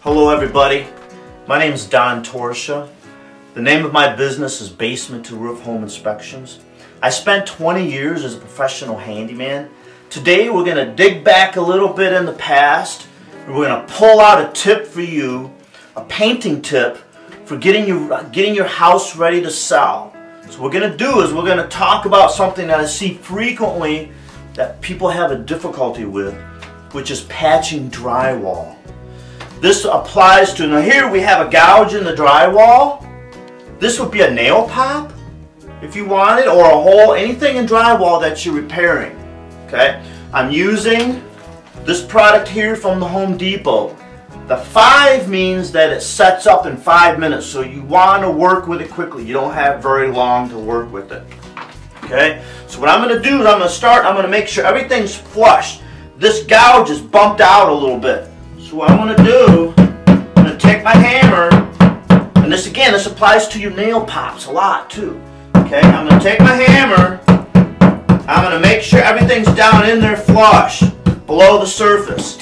Hello everybody, my name is Don Torchia. The name of my business is Basement to Roof Home Inspections. I spent 20 years as a professional handyman. Today we're going to dig back a little bit in the past and we're going to pull out a tip for you, a painting tip for getting your house ready to sell. So what we're going to do is we're going to talk about something that I see frequently that people have a difficulty with, which is patching drywall. This applies to, now here we have a gouge in the drywall. This would be a nail pop if you wanted, or a hole, anything in drywall that you're repairing. Okay, I'm using this product here from the Home Depot. The 5 means that it sets up in 5 minutes, so you want to work with it quickly. You don't have very long to work with it. Okay, so what I'm going to do is I'm going to make sure everything's flush. This gouge is bumped out a little bit. So what I'm going to do, I'm going to take my hammer, and this again, this applies to your nail pops a lot too. Okay, I'm going to take my hammer, I'm going to make sure everything's down in there flush, below the surface.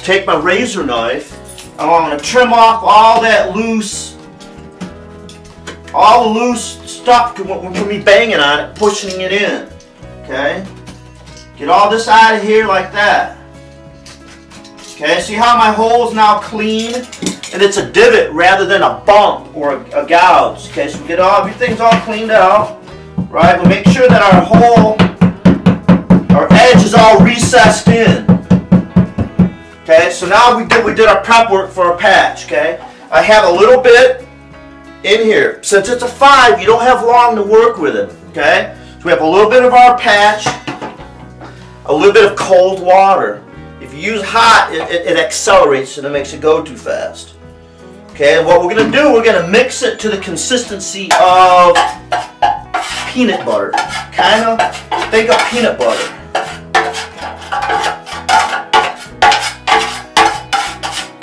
Take my razor knife, and I'm going to trim off all that loose, all the loose stuff from me banging on it, pushing it in. Okay, get all this out of here like that. Okay, see how my hole is now clean? And it's a divot rather than a bump or a gouge. Okay, so we get everything's all cleaned out. Right, we'll make sure that our hole, our edge is all recessed in. Okay, so now we did our prep work for our patch. Okay, I have a little bit in here. Since it's a 5, you don't have long to work with it. Okay, so we have a little bit of our patch, a little bit of cold water. If you use hot, it accelerates and it makes it go too fast. Okay, and what we're going to do, we're going to mix it to the consistency of peanut butter. Kind of think of peanut butter.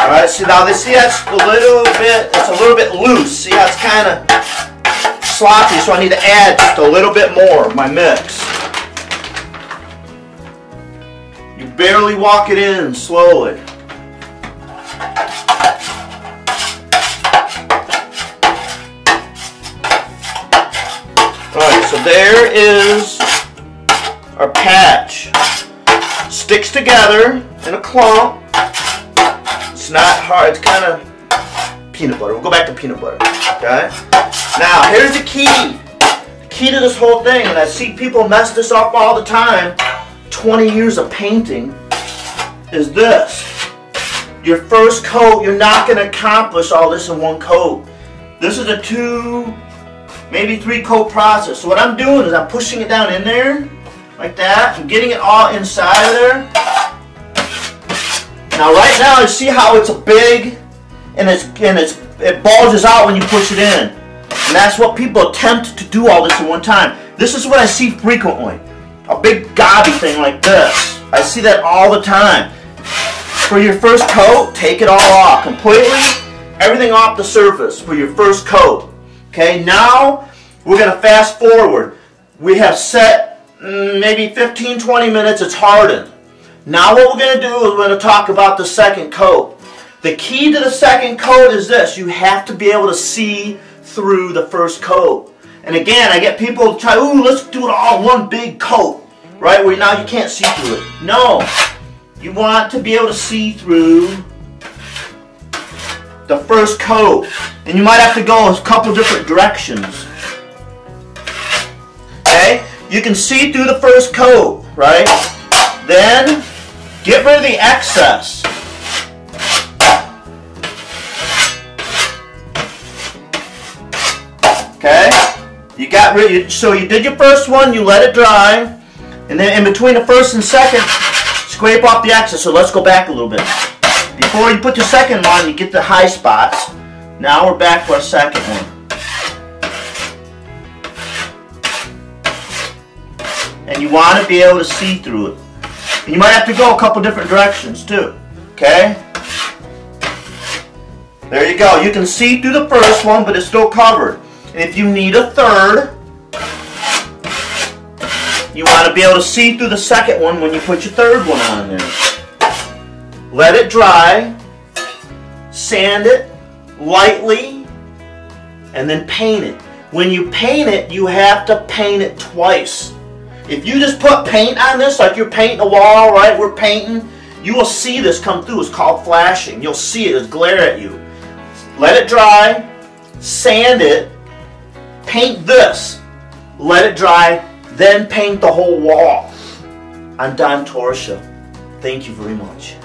Alright, so now see that's it's a little bit loose. See how it's kind of sloppy, so I need to add just a little bit more of my mix. You barely walk it in slowly. Alright, so there is our patch. Sticks together in a clump. It's not hard, it's kind of peanut butter. We'll go back to peanut butter. Okay? Now, here's the key. The key to this whole thing, and I see people mess this up all the time. 20 years of painting is this. Your first coat, you're not going to accomplish all this in one coat. This is a 2, maybe 3 coat process. So what I'm doing is I'm pushing it down in there like that and getting it all inside of there. Now right now you see how it's big and it bulges out when you push it in. And that's what people attempt to do all this at one time. This is what I see frequently. A big gobby thing like this. I see that all the time. For your first coat, take it all off. Completely, everything off the surface for your first coat. Okay, now we're going to fast forward. We have set maybe 15-20 minutes, it's hardened. Now what we're going to do is we're going to talk about the second coat. The key to the second coat is this. You have to be able to see through the first coat. And again, I get people to try, ooh, let's do it all in one big coat, right? Where now you can't see through it. No, you want to be able to see through the first coat. And you might have to go a couple different directions. Okay, you can see through the first coat, right? Then, get rid of the excess. Okay? So you did your first one, you let it dry, and then in between the first and second, scrape off the excess. So let's go back a little bit. Before you put the second one, you get the high spots. Now we're back to our second one. And you want to be able to see through it. And you might have to go a couple different directions too. Okay? There you go. You can see through the first one, but it's still covered. And if you need a third, you want to be able to see through the second one when you put your third one on there. Let it dry. sand it lightly, and then paint it. When you paint it, you have to paint it twice. If you just put paint on this like you're painting a wall, right? We're painting. You will see this come through. It's called flashing. You'll see it. It'll glare at you. Let it dry. Sand it. Paint this. Let it dry. Then paint the whole wall. I'm Don Torchia. Thank you very much.